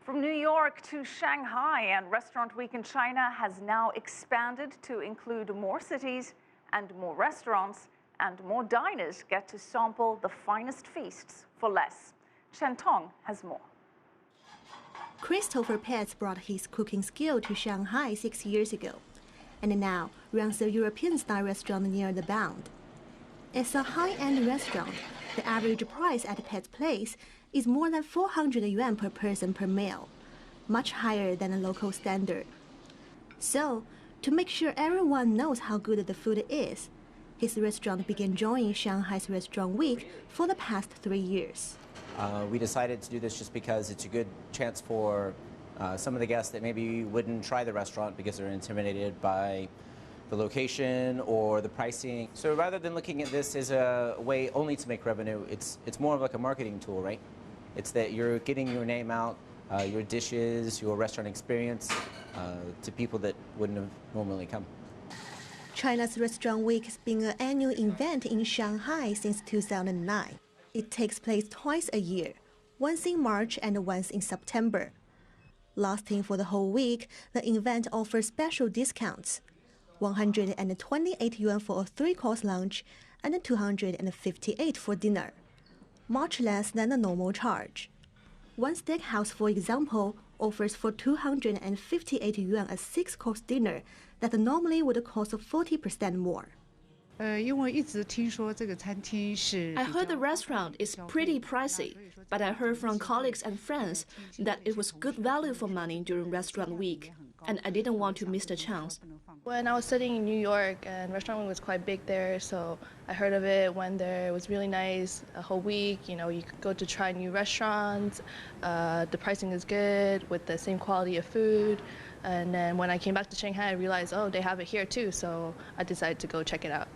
From New York to Shanghai, and Restaurant Week in China has now expanded to include more cities and more restaurants, and more diners get to sample the finest feasts for less. Chen Tong has more. Christopher Petz brought his cooking skill to Shanghai 6 years ago, and now runs a European-style restaurant near the Bound. It's a high-end restaurant. The average price at Pet's place is more than 400 yuan per person per meal, much higher than a local standard. So, to make sure everyone knows how good the food is, his restaurant began joining Shanghai's Restaurant Week for the past 3 years. We decided to do this just because it's a good chance for some of the guests that maybe wouldn't try the restaurant because they're intimidated by the location or the pricing. So rather than looking at this as a way only to make revenue, it's more of like a marketing tool, right? It's that you're getting your name out, your dishes, your restaurant experience to people that wouldn't have normally come. China's Restaurant Week has been an annual event in Shanghai since 2009. It takes place twice a year, once in March and once in September. Lasting for the whole week, the event offers special discounts: 128 yuan for a 3-course lunch and 258 for dinner, much less than the normal charge. One steakhouse, for example, offers for 258 yuan a 6-course dinner that normally would cost 40% more. I heard the restaurant is pretty pricey, but I heard from colleagues and friends that it was good value for money during Restaurant Week, and I didn't want to miss the chance. When I was studying in New York, and Restaurant Week was quite big there, so I heard of it, went there. It was really nice. A whole week, you could go to try new restaurants. The pricing is good with the same quality of food. And then when I came back to Shanghai, I realized, oh, they have it here too, so I decided to go check it out.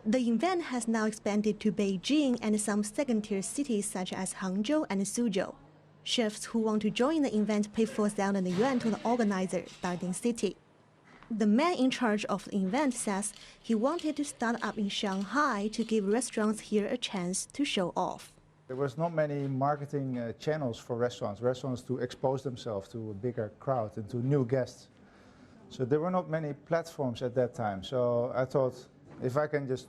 The event has now expanded to Beijing and some second-tier cities such as Hangzhou and Suzhou. Chefs who want to join the event pay 4,000 yuan to the organizer, Darding City. The man in charge of the event says he wanted to start up in Shanghai to give restaurants here a chance to show off. There was not many marketing channels for restaurants to expose themselves to a bigger crowd and to new guests. So there were not many platforms at that time. So I thought, if I can just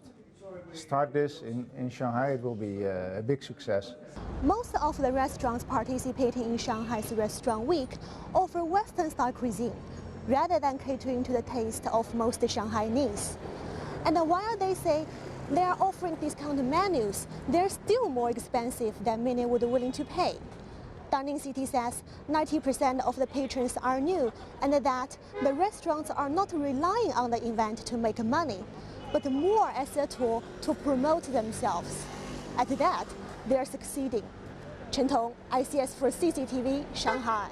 start this in Shanghai, it will be a big success. Most of the restaurants participating in Shanghai's Restaurant Week offer Western-style cuisine, rather than catering to the taste of most Shanghainese. And while they say they are offering discounted menus, they're still more expensive than many would be willing to pay. Darding City says 90% of the patrons are new, and that the restaurants are not relying on the event to make money, but more as a tool to promote themselves. At that, they are succeeding. Chen Tong, ICS for CCTV, Shanghai.